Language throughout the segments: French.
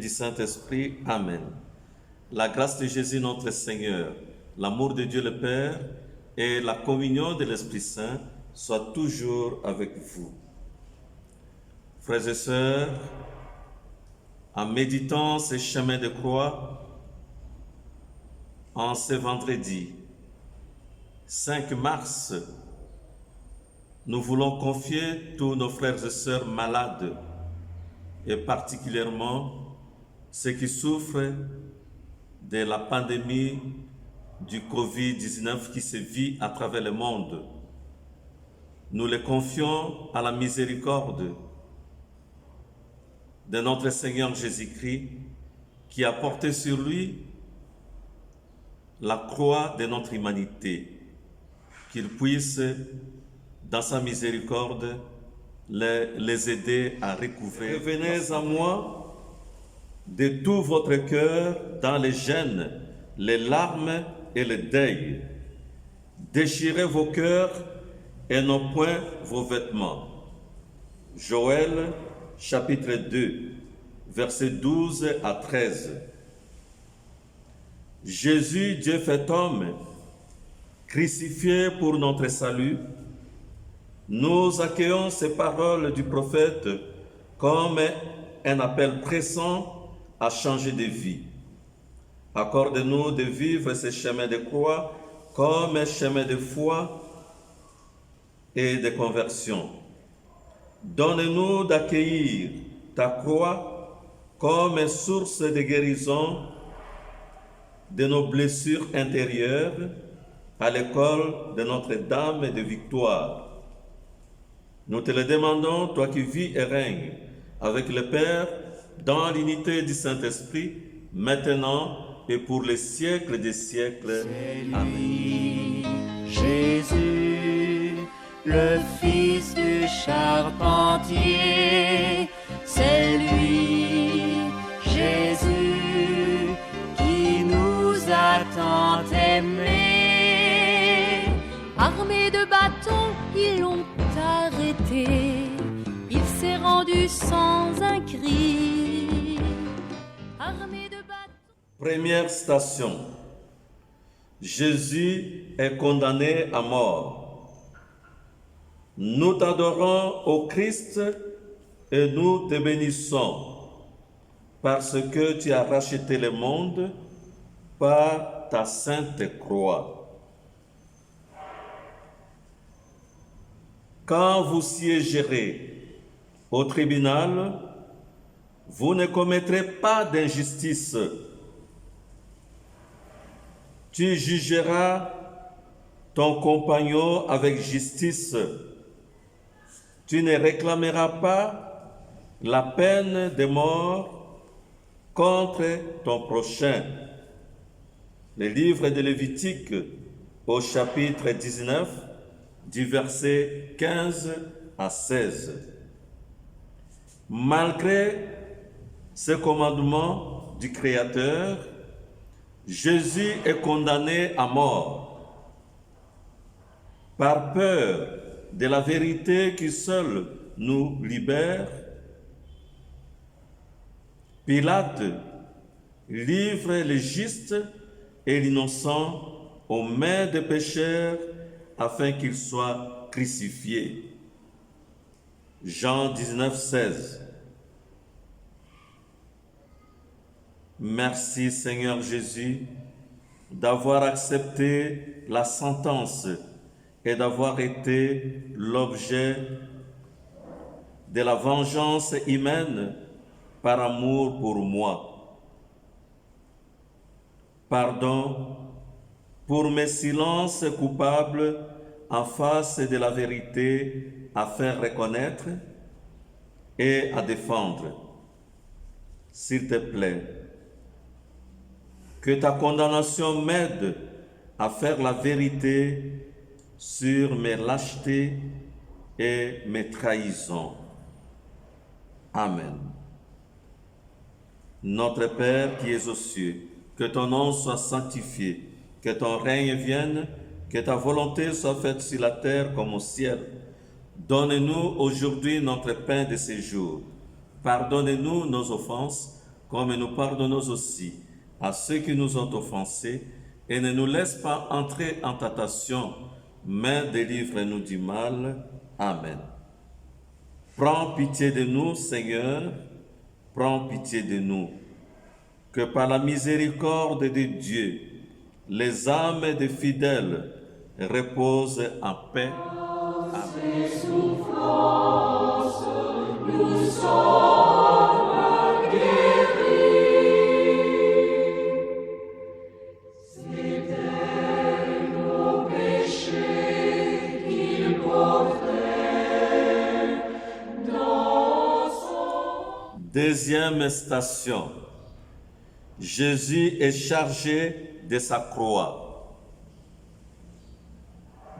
du Saint-Esprit. Amen. La grâce de Jésus notre Seigneur, l'amour de Dieu le Père et la communion de l'Esprit Saint soient toujours avec vous. Frères et sœurs, en méditant ces chemins de croix, en ce vendredi 5 mars, nous voulons confier tous nos frères et sœurs malades et particulièrement ceux qui souffrent de la pandémie du Covid-19 qui se vit à travers le monde. Nous les confions à la miséricorde de notre Seigneur Jésus-Christ qui a porté sur lui la croix de notre humanité, qu'il puisse, dans sa miséricorde, les aider à recouvrer. Revenez à moi de tout votre cœur dans les gênes, les larmes et le deuil. Déchirez vos cœurs et non point vos vêtements. Joël, chapitre 2, versets 12 à 13. Jésus, Dieu fait homme, crucifié pour notre salut, nous accueillons ces paroles du prophète comme un appel pressant à changer de vie. Accorde-nous de vivre ce chemin de croix comme un chemin de foi et de conversion. Donne-nous d'accueillir ta croix comme une source de guérison de nos blessures intérieures à l'école de Notre-Dame de Victoire. Nous te le demandons, toi qui vis et règnes avec le Père dans l'unité du Saint-Esprit, maintenant et pour les siècles des siècles. Amen. Jésus, le Fils du charpentier, c'est lui, Jésus, qui nous a tant aimés. Armés de bâtons, ils l'ont arrêté, il s'est rendu sans un cri. Armés de bâtons. Première station. Jésus est condamné à mort. Nous t'adorons, ô Christ, et nous te bénissons, parce que tu as racheté le monde par ta sainte croix. Quand vous siégerez au tribunal, vous ne commettrez pas d'injustice. Tu jugeras ton compagnon avec justice. Tu ne réclameras pas la peine de mort contre ton prochain. Le livre de Lévitique au chapitre 19, du verset 15 à 16. Malgré ce commandement du Créateur, Jésus est condamné à mort. Par peur de la vérité qui seule nous libère, Pilate livre le juste et l'innocent aux mains des pécheurs afin qu'il soit crucifié. Jean 19, 16. Merci Seigneur Jésus d'avoir accepté la sentence et d'avoir été l'objet de la vengeance humaine par amour pour moi. Pardon pour mes silences coupables en face de la vérité à faire reconnaître et à défendre. S'il te plaît, que ta condamnation m'aide à faire la vérité sur mes lâchetés et mes trahisons. Amen. Notre Père qui es aux cieux, que ton nom soit sanctifié, que ton règne vienne, que ta volonté soit faite sur la terre comme au ciel. Donne-nous aujourd'hui notre pain de ce jour. Pardonne-nous nos offenses, comme nous pardonnons aussi à ceux qui nous ont offensés, et ne nous laisse pas entrer en tentation, mais délivre-nous du mal. Amen. Prends pitié de nous, Seigneur, prends pitié de nous. Que par la miséricorde de Dieu, les âmes des fidèles reposent en paix. Amen. Deuxième station. Jésus est chargé de sa croix.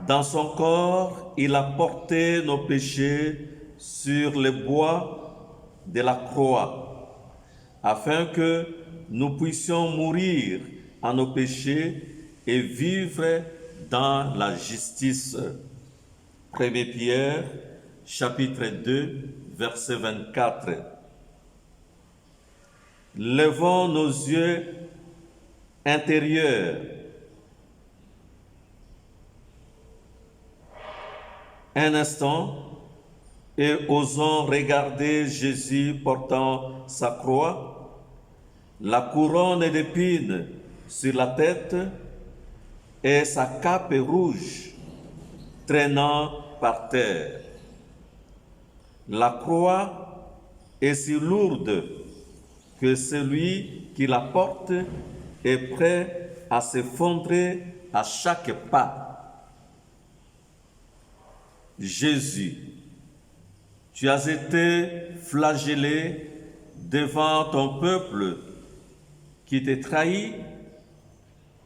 Dans son corps, il a porté nos péchés sur le bois de la croix, afin que nous puissions mourir à nos péchés et vivre dans la justice. 1 Pierre, chapitre 2, verset 24. Levons nos yeux intérieurs un instant et osons regarder Jésus portant sa croix, la couronne d'épines sur la tête et sa cape rouge traînant par terre. La croix est si lourde que celui qui la porte est prêt à s'effondrer à chaque pas. Jésus, tu as été flagellé devant ton peuple qui te trahit,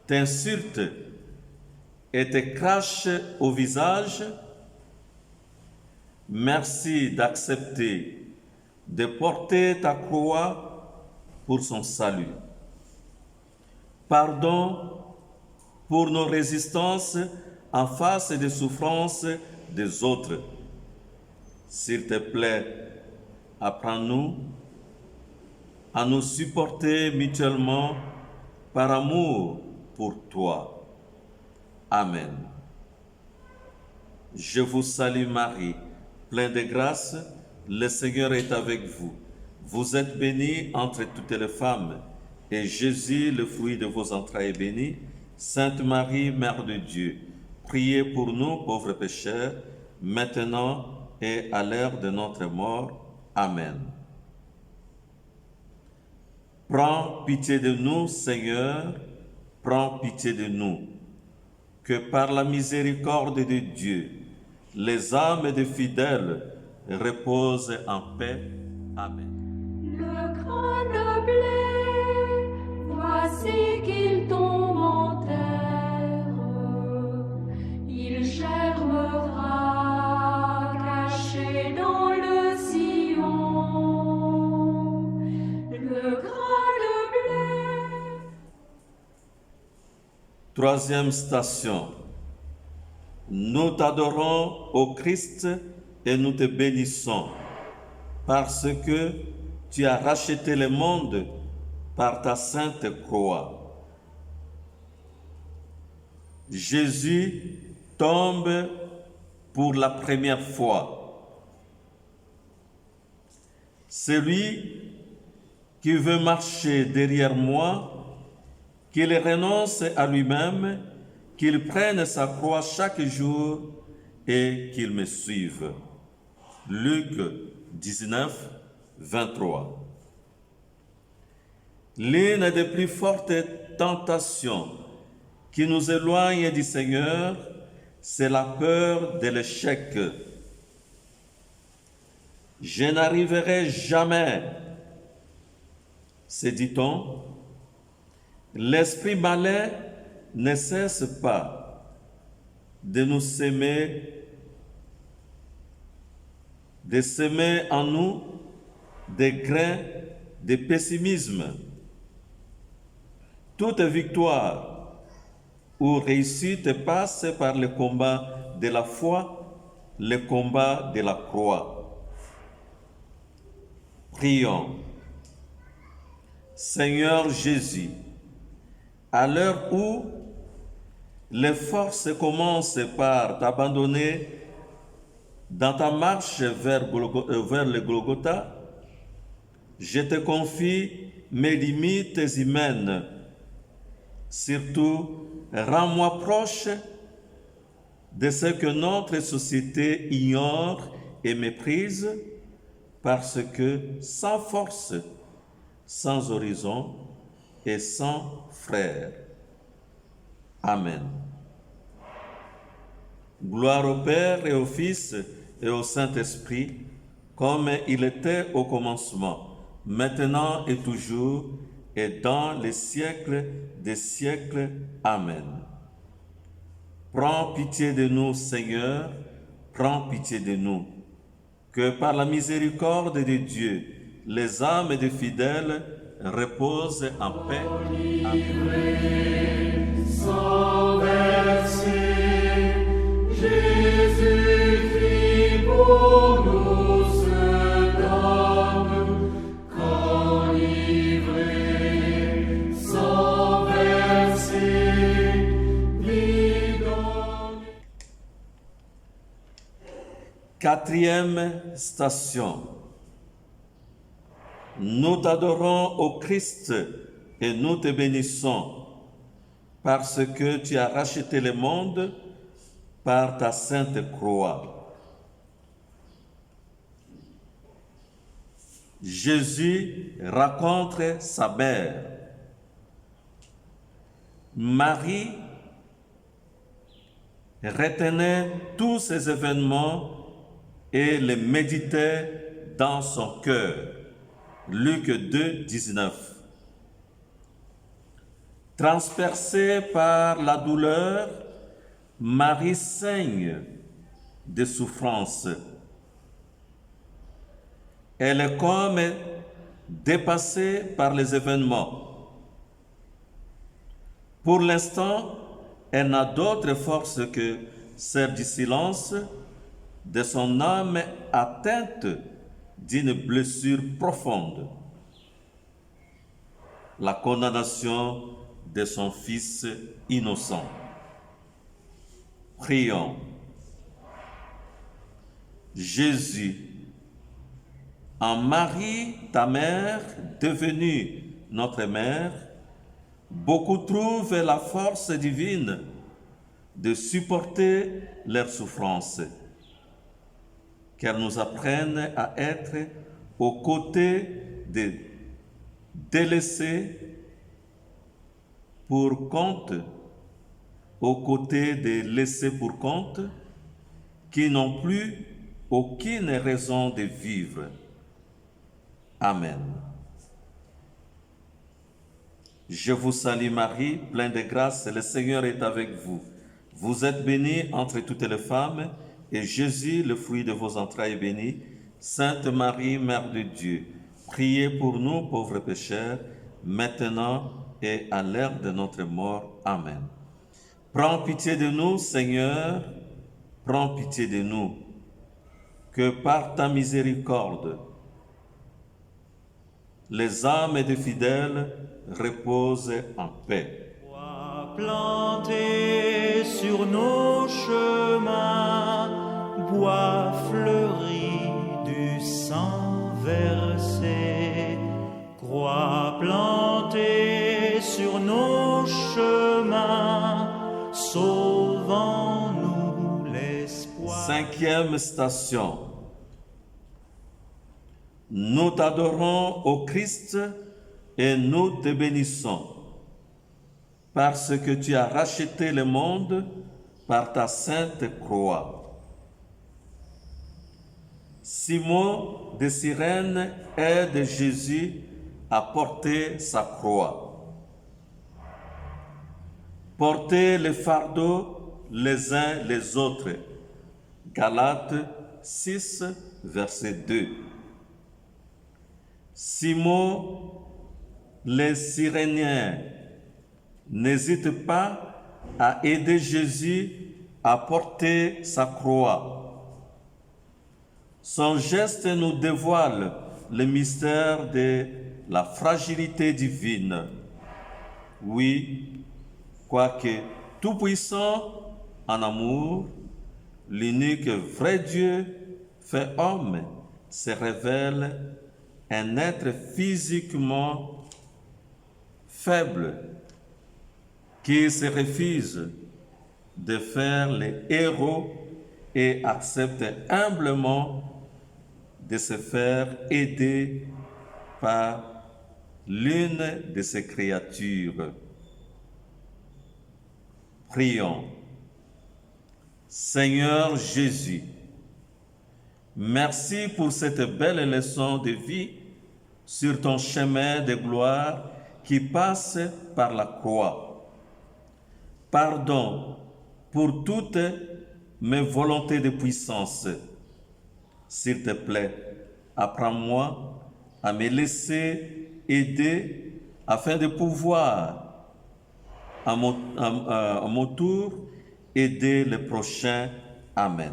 t'insulte et te crache au visage. Merci d'accepter de porter ta croix pour son salut. Pardon pour nos résistances en face des souffrances des autres. S'il te plaît, apprends-nous à nous supporter mutuellement par amour pour toi. Amen. Je vous salue Marie, pleine de grâce, le Seigneur est avec vous. Vous êtes bénie entre toutes les femmes, et Jésus, le fruit de vos entrailles, est béni. Sainte Marie, Mère de Dieu, priez pour nous, pauvres pécheurs, maintenant et à l'heure de notre mort. Amen. Prends pitié de nous, Seigneur, prends pitié de nous. Que par la miséricorde de Dieu, les âmes des fidèles reposent en paix. Amen. Le crâne bleu, voici qu'il tombe en terre. Il germera caché dans le sillon. Le crâne bleu. Troisième station. Nous t'adorons, ô Christ, et nous te bénissons, parce que tu as racheté le monde par ta sainte croix. Jésus tombe pour la première fois. Celui qui veut marcher derrière moi, qu'il renonce à lui-même, qu'il prenne sa croix chaque jour et qu'il me suive. Luc 19, 23. L'une des plus fortes tentations qui nous éloigne du Seigneur, c'est la peur de l'échec. Je n'arriverai jamais, se dit-on. L'esprit malin ne cesse pas de nous semer, de semer en nous des grains de pessimisme. Toute victoire ou réussite passe par le combat de la foi, le combat de la croix. Prions. Seigneur Jésus, à l'heure où les forces commencent par t'abandonner dans ta marche vers le Golgotha, je te confie mes limites humaines. Surtout, rends-moi proche de ce que notre société ignore et méprise, parce que sans force, sans horizon et sans frère. Amen. Gloire au Père et au Fils et au Saint-Esprit, comme il était au commencement, maintenant et toujours, et dans les siècles des siècles. Amen. Prends pitié de nous, Seigneur, prends pitié de nous. Que par la miséricorde de Dieu, les âmes des fidèles reposent en paix. Amen. Sans verser, Jésus-Christ pour nous se donne, qu'enivré, sans verser, lui donne. Quatrième station. Nous t'adorons, ô Christ, et nous te bénissons, parce que tu as racheté le monde par ta sainte croix. Jésus rencontre sa mère. Marie retenait tous ces événements et les méditait dans son cœur. Luc 2, 19. Transpercée par la douleur, Marie saigne de souffrance. Elle est comme dépassée par les événements. Pour l'instant, elle n'a d'autre force que celle du silence de son âme atteinte d'une blessure profonde, la condamnation de son Fils innocent. Prions. Jésus, en Marie, ta mère, devenue notre mère, beaucoup trouvent la force divine de supporter leurs souffrances. Qu'elle nous apprenne à être aux côtés des délaissés pour compte, aux côtés des laissés pour compte, qui n'ont plus aucune raison de vivre. Amen. Je vous salue Marie, pleine de grâce, le Seigneur est avec vous. Vous êtes bénie entre toutes les femmes, et Jésus, le fruit de vos entrailles, est béni. Sainte Marie, Mère de Dieu, priez pour nous pauvres pécheurs, maintenant et à l'heure de notre mort. Amen. Prends pitié de nous, Seigneur, prends pitié de nous, que par ta miséricorde, les âmes des fidèles reposent en paix. Bois planté sur nos chemins, bois fleuri du sang versé, croix plantée sur nos chemins, sauvons-nous l'espoir. Cinquième station. Nous t'adorons, ô Christ, et nous te bénissons, parce que tu as racheté le monde par ta sainte croix. Simon de Cyrène aide Jésus à porter sa croix. Portez le fardeau les uns les autres. Galates 6, verset 2. Simon le Cyrénien n'hésite pas à aider Jésus à porter sa croix. Son geste nous dévoile le mystère de la fragilité divine. Oui, quoique tout-puissant en amour, l'unique vrai Dieu fait homme se révèle un être physiquement faible qui se refuse de faire les héros et accepte humblement de se faire aider par l'une de ses créatures. Prions. Seigneur Jésus, merci pour cette belle leçon de vie sur ton chemin de gloire qui passe par la croix. Pardon pour toutes mes volontés de puissance. S'il te plaît, apprends-moi à me laisser aider afin de pouvoir, à mon tour, aider le prochain. Amen.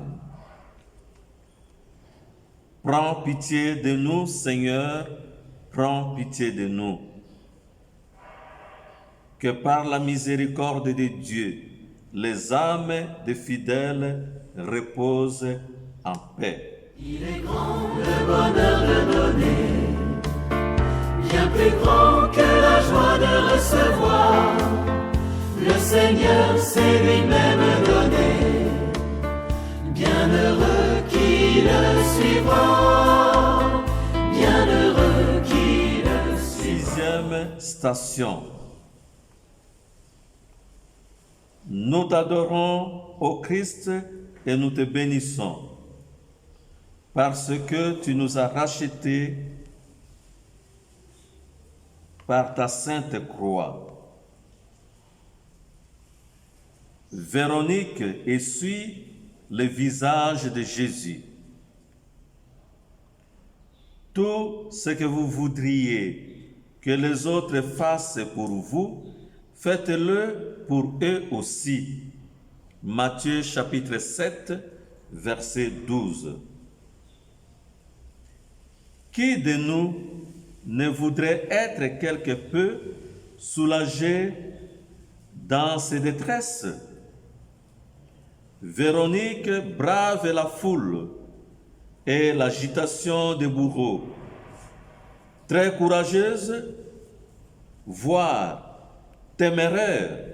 Prends pitié de nous, Seigneur, prends pitié de nous. Que par la miséricorde de Dieu, les âmes des fidèles reposent en paix. Il est grand le bonheur de donner, bien plus grand que la joie de recevoir. Le Seigneur s'est lui-même donné, bienheureux qui le suivra, bienheureux qui le suivra. 6e station. Nous t'adorons, ô Christ, et nous te bénissons, parce que tu nous as rachetés par ta sainte croix. Véronique essuie le visage de Jésus. Tout ce que vous voudriez que les autres fassent pour vous, faites-le pour eux aussi. Matthieu chapitre 7, verset 12. Qui de nous ne voudrait être quelque peu soulagé dans ses détresses? Véronique brave la foule et l'agitation des bourreaux. Très courageuse, voire téméraire,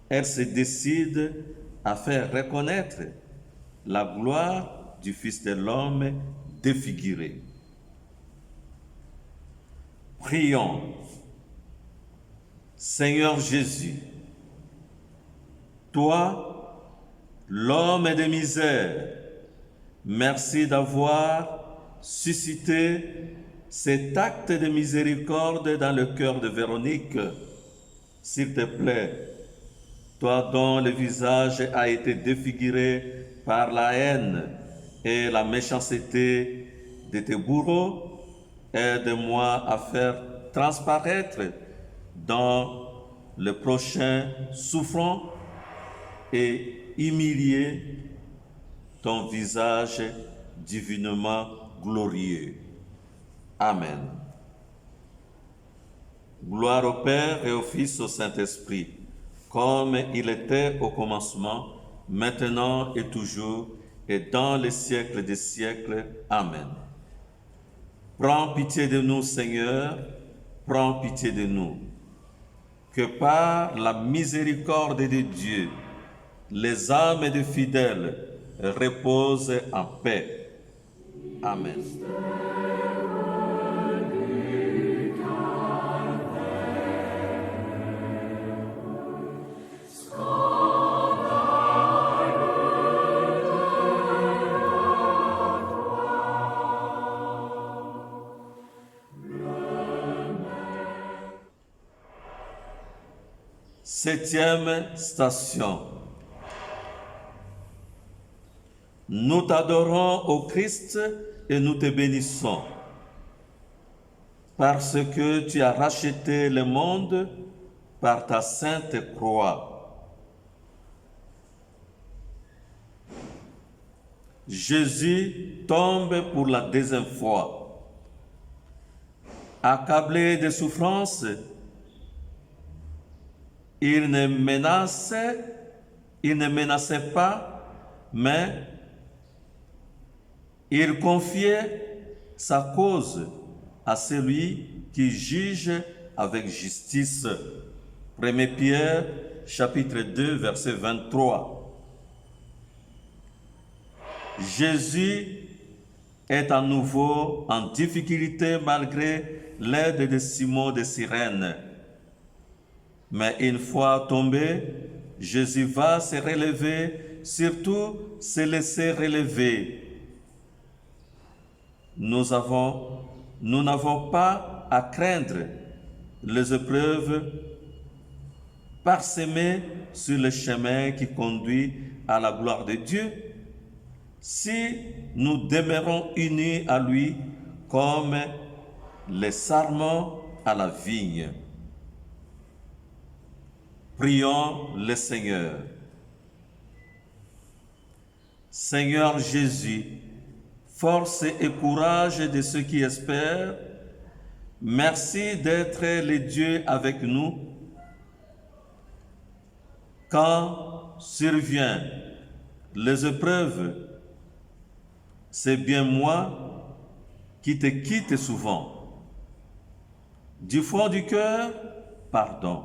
elle se décide à faire reconnaître la gloire du Fils de l'homme défiguré. Prions. Seigneur Jésus, toi, l'homme de misère, merci d'avoir suscité cet acte de miséricorde dans le cœur de Véronique. S'il te plaît, toi dont le visage a été défiguré par la haine et la méchanceté de tes bourreaux, aide-moi à faire transparaître dans le prochain souffrant et humilié ton visage divinement glorieux. Amen. Gloire au Père et au Fils et au Saint-Esprit, comme il était au commencement, maintenant et toujours, et dans les siècles des siècles. Amen. Prends pitié de nous, Seigneur, prends pitié de nous. Que par la miséricorde de Dieu, les âmes des fidèles reposent en paix. Amen. Septième station. Nous t'adorons, ô Christ, et nous te bénissons, parce que tu as racheté le monde par ta sainte croix. Jésus tombe pour la deuxième fois. Accablé de souffrances, il ne menaçait pas, mais il confiait sa cause à celui qui juge avec justice. 1 Pierre, chapitre 2, verset 23. Jésus est à nouveau en difficulté malgré l'aide de Simon de Cyrène. Mais une fois tombé, Jésus va se relever, surtout se laisser relever. Nous n'avons pas à craindre les épreuves parsemées sur le chemin qui conduit à la gloire de Dieu, si nous demeurons unis à lui comme les sarments à la vigne. Prions le Seigneur. Seigneur Jésus, force et courage de ceux qui espèrent, merci d'être le Dieu avec nous. Quand surviennent les épreuves, c'est bien moi qui te quitte souvent. Du fond du cœur, pardon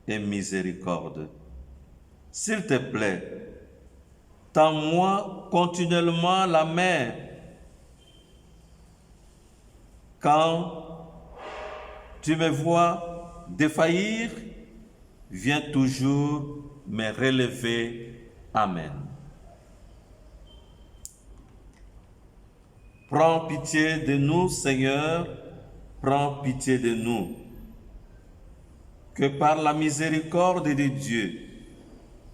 et miséricorde. S'il te plaît, tends-moi continuellement la main. Quand tu me vois défaillir, viens toujours me relever. Amen. Prends pitié de nous, Seigneur, prends pitié de nous. Que par la miséricorde de Dieu,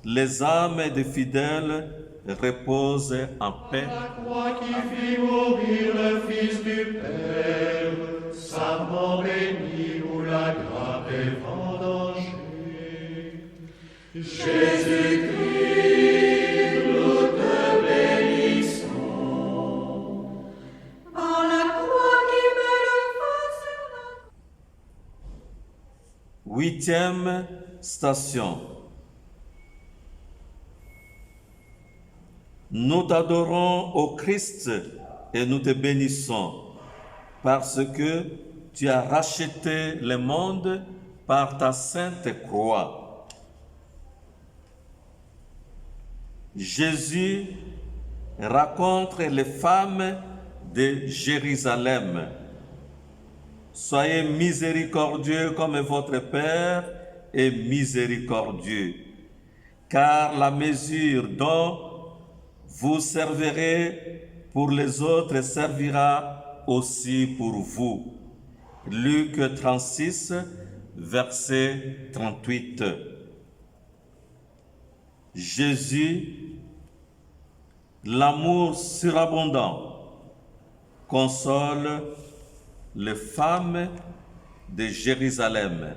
les âmes des fidèles reposent en paix. La croix qui fit mourir le Fils du Père, savant béni où la grappe est vendangée. Jésus-Christ, nous te bénissons. Par la croix qui met le feu sur notre... 8e station. Nous t'adorons, ô Christ, et nous te bénissons, parce que tu as racheté le monde par ta sainte croix. Jésus rencontre les femmes de Jérusalem. Soyez miséricordieux comme votre Père est miséricordieux, car la mesure dont vous servirez pour les autres servira aussi pour vous. Luc 36, verset 38. Jésus, l'amour surabondant, console les femmes de Jérusalem.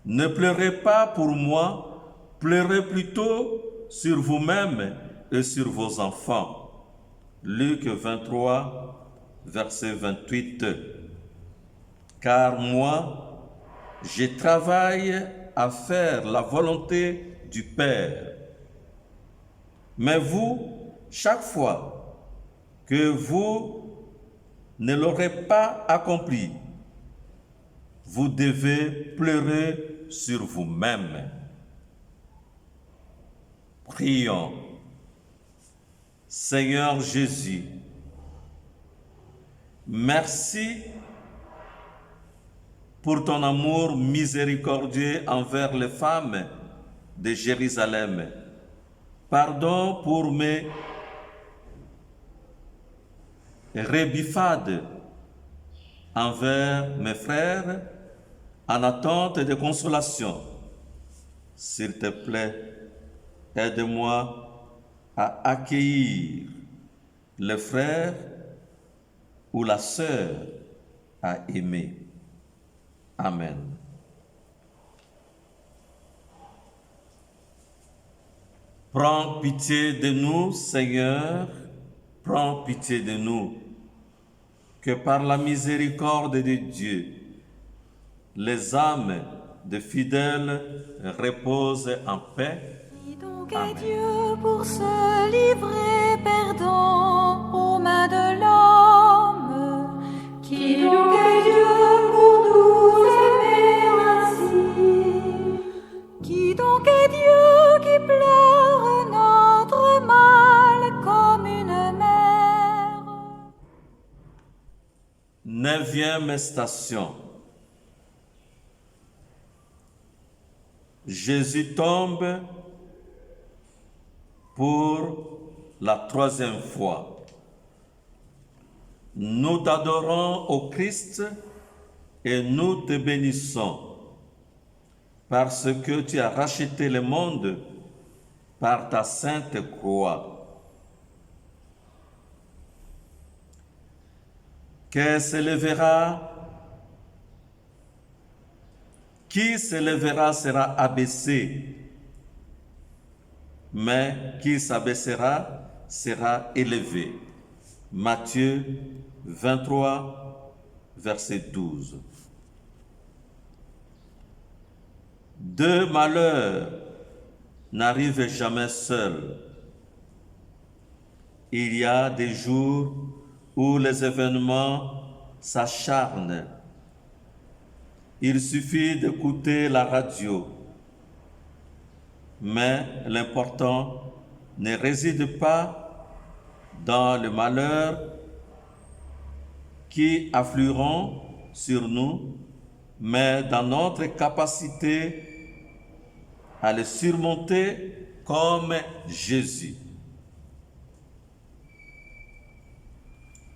Ne pleurez pas pour moi, pleurez plutôt sur vous-même et sur vos enfants. Luc 23, verset 28. Car moi, je travaille à faire la volonté du Père. Mais vous, chaque fois que vous ne l'aurez pas accompli, vous devez pleurer sur vous-même. Prions. Seigneur Jésus, merci pour ton amour miséricordieux envers les femmes de Jérusalem. Pardon pour mes rebuffades envers mes frères en attente de consolation. S'il te plaît, aide-moi à accueillir le frère ou la sœur à aimer. Amen. Prends pitié de nous, Seigneur, prends pitié de nous. que par la miséricorde de Dieu, les âmes de fidèles reposent en paix. Qui donc est Amen. Dieu pour se livrer perdant aux mains de l'homme? Qui donc est Dieu pour nous aimer ainsi? Qui donc est Dieu qui pleure notre mal comme une mère? 9e station. Jésus tombe pour la 3e fois. Nous t'adorons, ô Christ, et nous te bénissons, parce que tu as racheté le monde par ta sainte croix. Qui s'élèvera sera abaissé, mais qui s'abaissera sera élevé. Matthieu 23, verset 12. Deux malheurs n'arrivent jamais seuls. Il y a des jours où les événements s'acharnent. Il suffit d'écouter la radio. Mais l'important ne réside pas dans le malheur qui afflueront sur nous, mais dans notre capacité à les surmonter comme Jésus.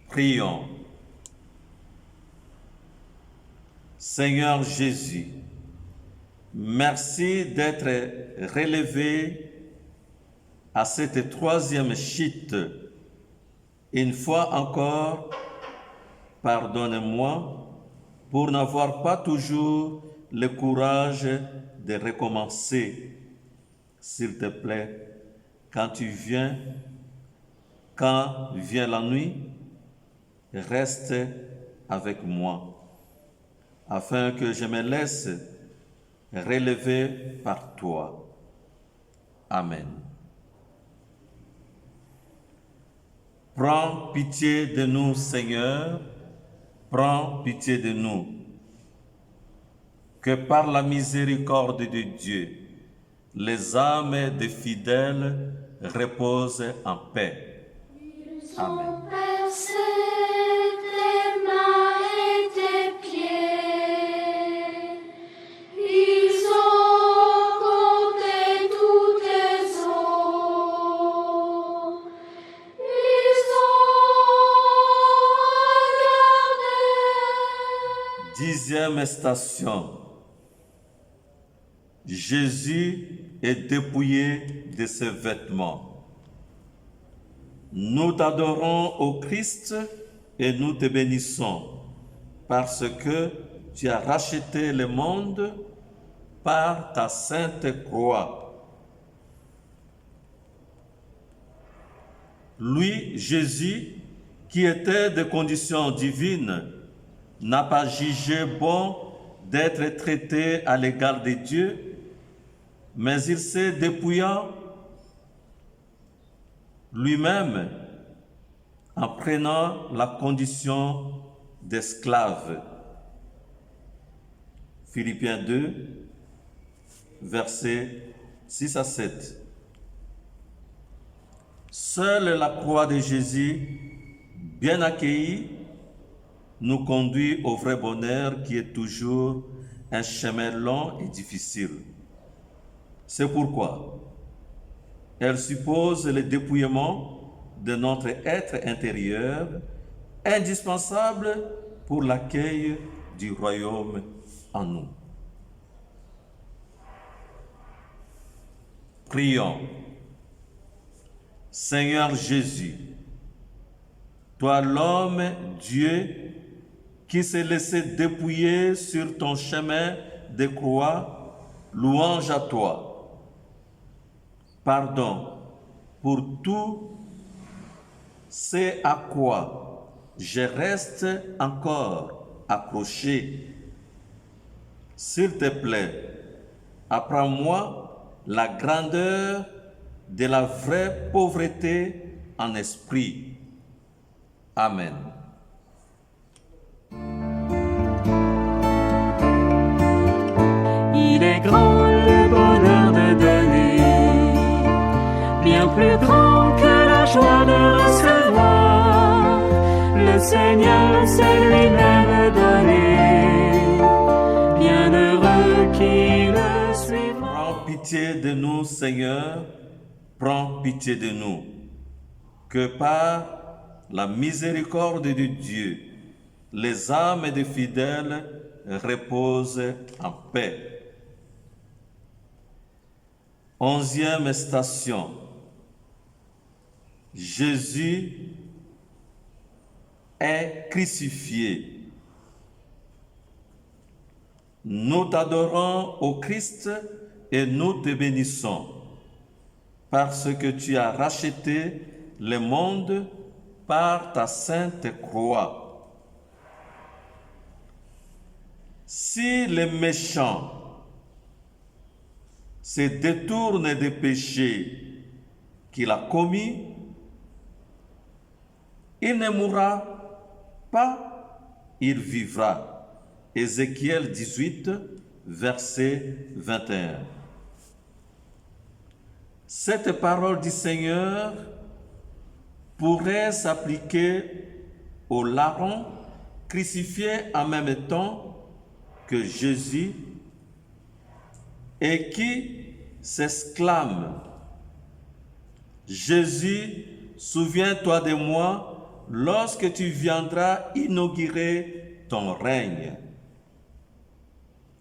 Prions. Seigneur Jésus, merci d'être relevé à cette 3e chute. Une fois encore, pardonne-moi pour n'avoir pas toujours le courage de recommencer. S'il te plaît, quand vient la nuit, reste avec moi, afin que je me laisse relever par toi. Amen. Prends pitié de nous, Seigneur, prends pitié de nous. Que par la miséricorde de Dieu, les âmes des fidèles reposent en paix. Amen. Dixième station. Jésus est dépouillé de ses vêtements. Nous t'adorons, ô Christ, et nous te bénissons, parce que tu as racheté le monde par ta sainte croix. Lui, Jésus, qui était de condition divine, n'a pas jugé bon d'être traité à l'égard de Dieu, mais il s'est dépouillant lui-même en prenant la condition d'esclave. Philippiens 2, versets 6 à 7. Seule la croix de Jésus, bien accueillie, nous conduit au vrai bonheur qui est toujours un chemin long et difficile. C'est pourquoi elle suppose le dépouillement de notre être intérieur, indispensable pour l'accueil du royaume en nous. Prions. Seigneur Jésus, toi l'homme, Dieu, qui s'est laissé dépouiller sur ton chemin de croix, louange à toi. Pardon pour tout ce à quoi je reste encore accroché. S'il te plaît, apprends-moi la grandeur de la vraie pauvreté en esprit. Amen. Il est grand le bonheur de donner, bien plus grand que la joie de recevoir. Le Seigneur s'est lui-même donné, bienheureux qui le suivra. Prends pitié de nous, Seigneur, prends pitié de nous, que par la miséricorde de Dieu, les âmes des fidèles reposent en paix. 11e station. Jésus est crucifié. Nous t'adorons, ô Christ, et nous te bénissons, parce que tu as racheté le monde par ta sainte croix. Si les méchants se détourne des péchés qu'il a commis, il ne mourra pas, il vivra. Ézéchiel 18, verset 21. Cette parole du Seigneur pourrait s'appliquer aux larrons crucifiés en même temps que Jésus et qui s'exclament: Jésus, souviens-toi de moi lorsque tu viendras inaugurer ton règne.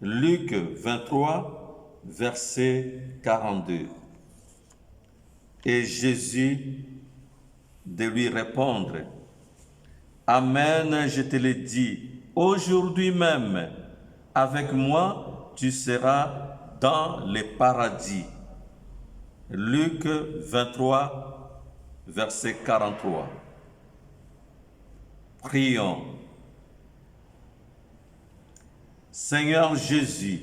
Luc 23, verset 42. Et Jésus de lui répondre: Amen, je te le dis, aujourd'hui même, avec moi, tu seras dans le paradis. Luc 23, verset 43. Prions. Seigneur Jésus,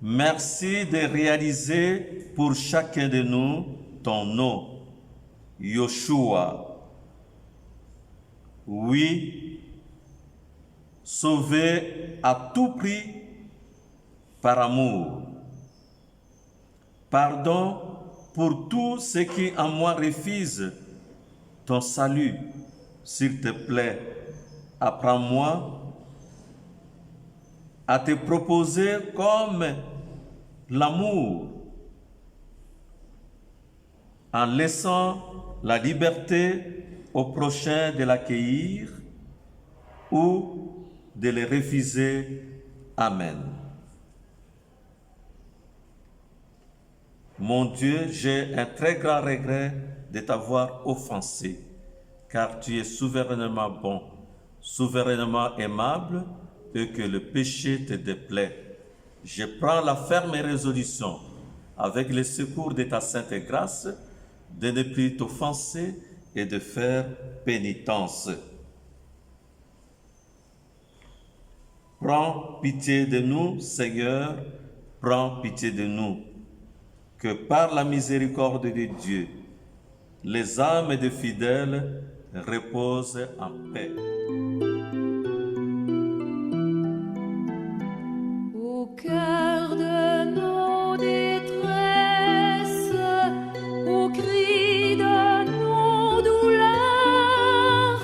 merci de réaliser pour chacun de nous ton nom, Yoshua. Oui, sauver à tout prix par amour. Pardon pour tous ceux qui en moi refusent ton salut. S'il te plaît, apprends-moi à te proposer comme l'amour, en laissant la liberté au prochain de l'accueillir ou de le refuser. Amen. Mon Dieu, j'ai un très grand regret de t'avoir offensé, car tu es souverainement bon, souverainement aimable, et que le péché te déplaît. Je prends la ferme résolution, avec le secours de ta sainte grâce, de ne plus t'offenser et de faire pénitence. Prends pitié de nous, Seigneur, prends pitié de nous, que par la miséricorde de Dieu, les âmes des fidèles reposent en paix. Au cœur de nos détresses, au cri de nos douleurs,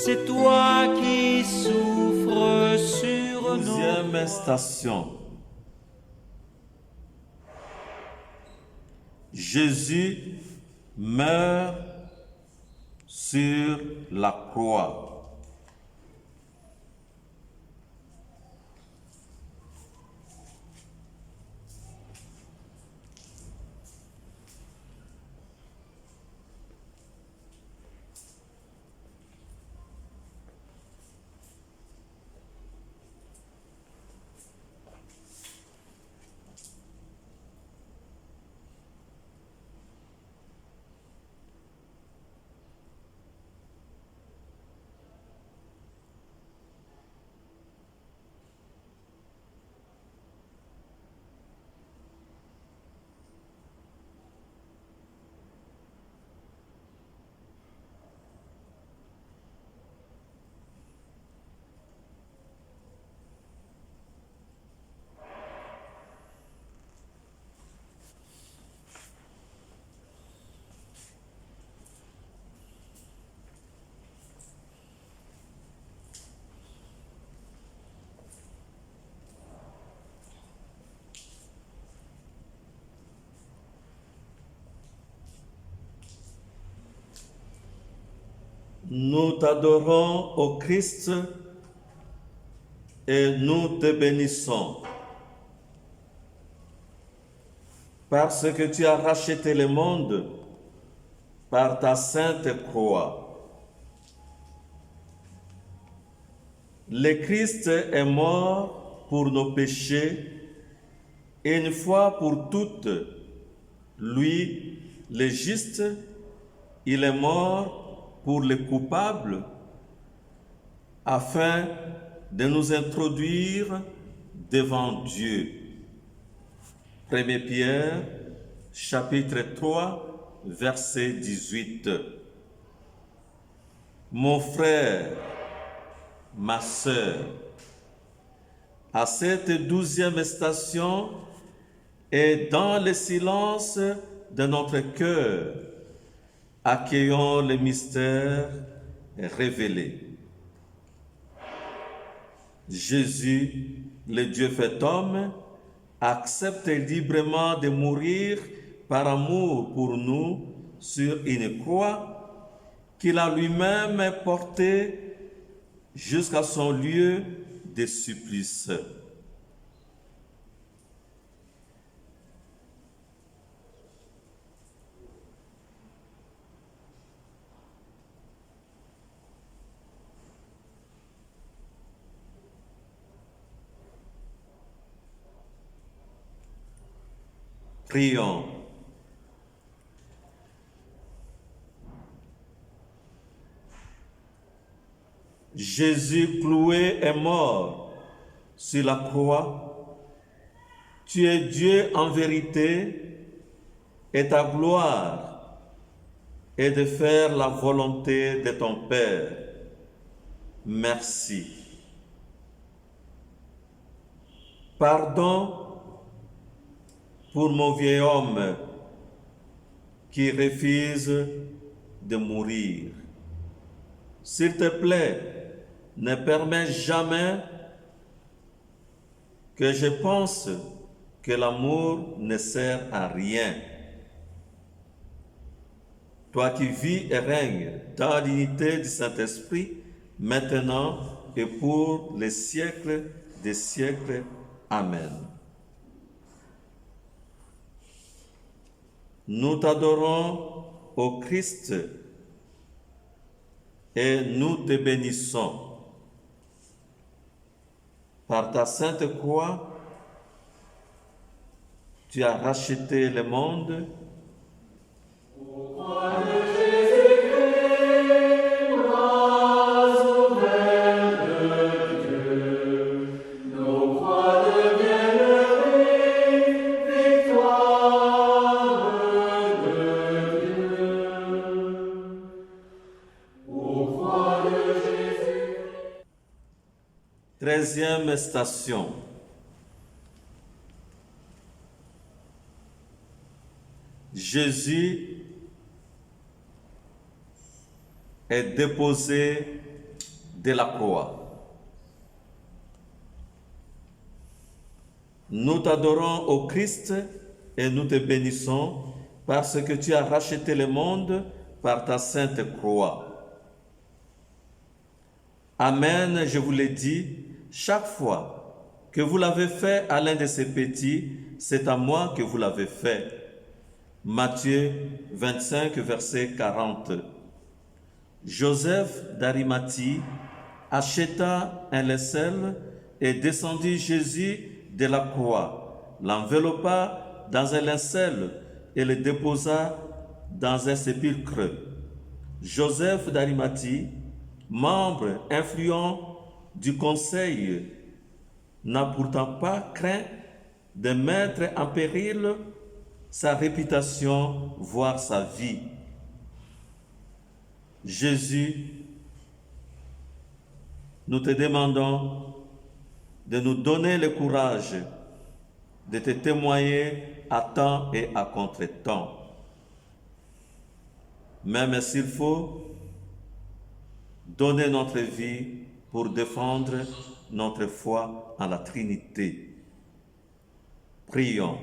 C'est toi qui souffres sur nous. 12e station. Jésus meurt sur la croix. Nous t'adorons, ô Christ, et nous te bénissons. Parce que tu as racheté le monde par ta sainte croix. Le Christ est mort pour nos péchés, et une fois pour toutes, lui, le juste, il est mort pour les coupables, afin de nous introduire devant Dieu. 1 Pierre, chapitre 3, verset 18. Mon frère, ma sœur, à cette 12e station et dans le silence de notre cœur, accueillons le mystère révélé. Jésus, le Dieu fait homme, accepte librement de mourir par amour pour nous sur une croix qu'il a lui-même portée jusqu'à son lieu de supplice. Prions. Jésus cloué est mort sur la croix. Tu es Dieu en vérité et ta gloire est de faire la volonté de ton Père. Merci. Pardon pour mon vieil homme qui refuse de mourir. S'il te plaît, ne permets jamais que je pense que l'amour ne sert à rien. Toi qui vis et règnes dans l'unité du Saint-Esprit, maintenant et pour les siècles des siècles. Amen. Nous t'adorons, ô Christ, et nous te bénissons. Par ta sainte croix, tu as racheté le monde. Treizième station. Jésus est déposé de la croix. Nous t'adorons, ô Christ, et nous te bénissons parce que tu as racheté le monde par ta sainte croix. Amen, je vous l'ai dit, chaque fois que vous l'avez fait à l'un de ces petits, c'est à moi que vous l'avez fait. Matthieu 25, verset 40. Joseph d'Arimathie acheta un linceul et descendit Jésus de la croix, l'enveloppa dans un linceul et le déposa dans un sépulcre. Joseph d'Arimathie, membre influent du conseil, n'a pourtant pas craint de mettre en péril sa réputation, voire sa vie. Jésus, nous te demandons de nous donner le courage de te témoigner à temps et à contre-temps. Même s'il faut donner notre vie pour défendre notre foi en la Trinité. Prions.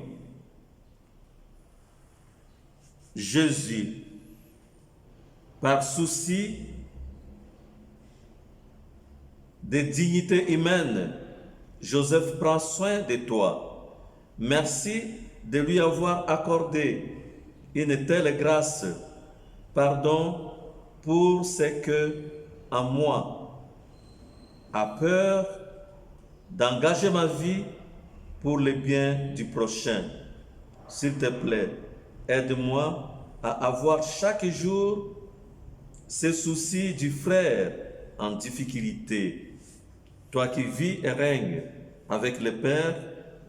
Jésus, par souci des dignités humaines, Joseph prend soin de toi. Merci de lui avoir accordé une telle grâce. Pardon pour ce que, en moi, a peur d'engager ma vie pour le bien du prochain. S'il te plaît, aide-moi à avoir chaque jour ce souci du frère en difficulté. Toi qui vis et règnes avec le Père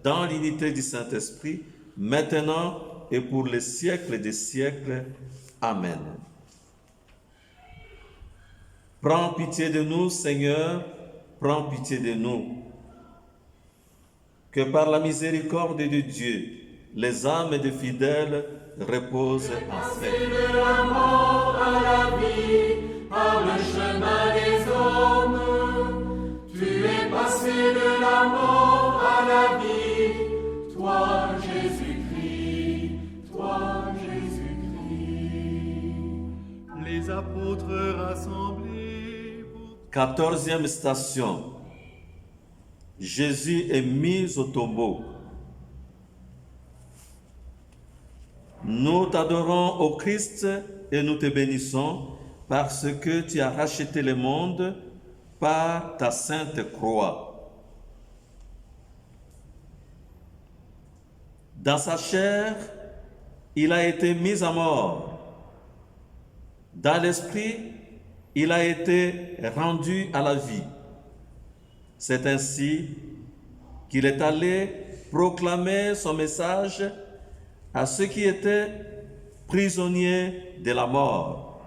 dans l'unité du Saint-Esprit, maintenant et pour les siècles des siècles. Amen. Prends pitié de nous, Seigneur, prends pitié de nous. Que par la miséricorde de Dieu, les âmes des fidèles reposent en paix. De la mort à la vie, par le chemin des hommes, tu es passé de la mort à la vie, toi Jésus-Christ, toi Jésus-Christ. Les apôtres rassemblés pour 14e station. Jésus est mis au tombeau. Nous t'adorons, ô Christ, et nous te bénissons parce que tu as racheté le monde par ta sainte croix. Dans sa chair, il a été mis à mort. Dans l'esprit, il a été rendu à la vie. C'est ainsi qu'il est allé proclamer son message à ceux qui étaient prisonniers de la mort.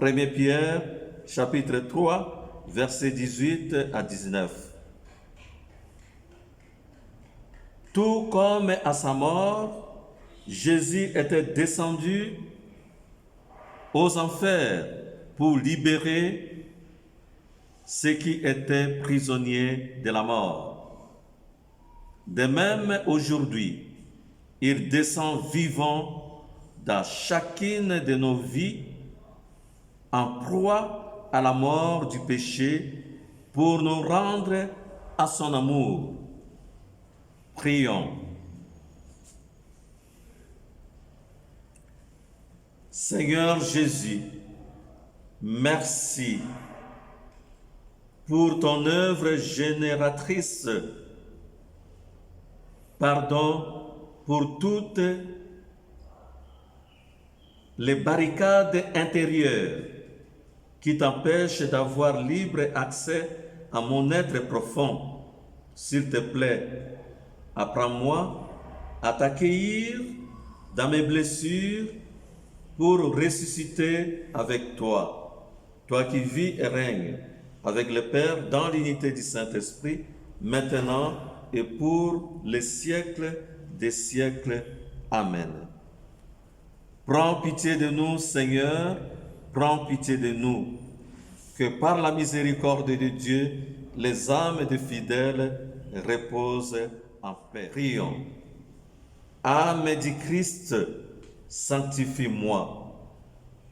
1 Pierre, chapitre 3, versets 18 à 19. Tout comme à sa mort, Jésus était descendu aux enfers pour libérer ceux qui étaient prisonniers de la mort. De même, aujourd'hui, il descend vivant dans chacune de nos vies, en proie à la mort du péché, pour nous rendre à son amour. Prions. Seigneur Jésus, merci pour ton œuvre génératrice. Pardon pour toutes les barricades intérieures qui t'empêchent d'avoir libre accès à mon être profond. S'il te plaît, apprends-moi à t'accueillir dans mes blessures pour ressusciter avec toi. Toi qui vis et règnes avec le Père dans l'unité du Saint-Esprit, maintenant et pour les siècles des siècles. Amen. Prends pitié de nous, Seigneur, prends pitié de nous. Que par la miséricorde de Dieu, les âmes des fidèles reposent en paix. Prions. Âme du Christ, sanctifie-moi.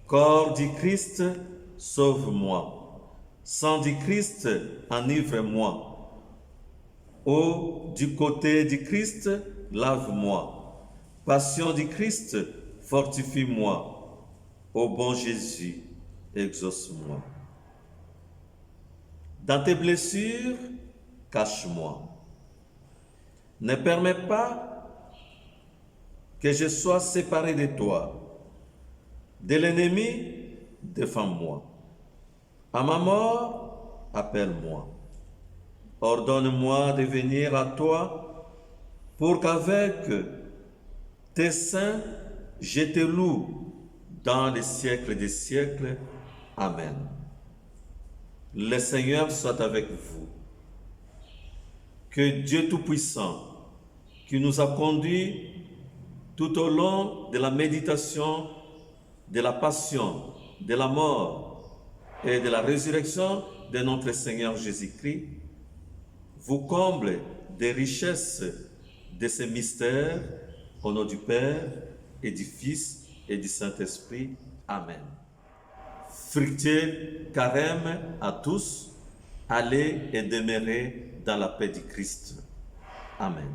Corps du Christ, sauve-moi. Sang du Christ, enivre-moi. Eau du côté du Christ, lave-moi. Passion du Christ, fortifie-moi. Ô bon Jésus, exauce-moi. Dans tes blessures, cache-moi. Ne permets pas que je sois séparé de toi. De l'ennemi, défends-moi. À ma mort, appelle-moi. Ordonne-moi de venir à toi pour qu'avec tes saints, je te loue dans les siècles des siècles. Amen. Le Seigneur soit avec vous. Que Dieu Tout-Puissant, qui nous a conduits tout au long de la méditation, de la passion, de la mort et de la résurrection de notre Seigneur Jésus-Christ, vous comble des richesses de ces mystères, au nom du Père et du Fils et du Saint-Esprit. Amen. Fructueux carême à tous Allez et demeurez dans la paix du Christ. Amen.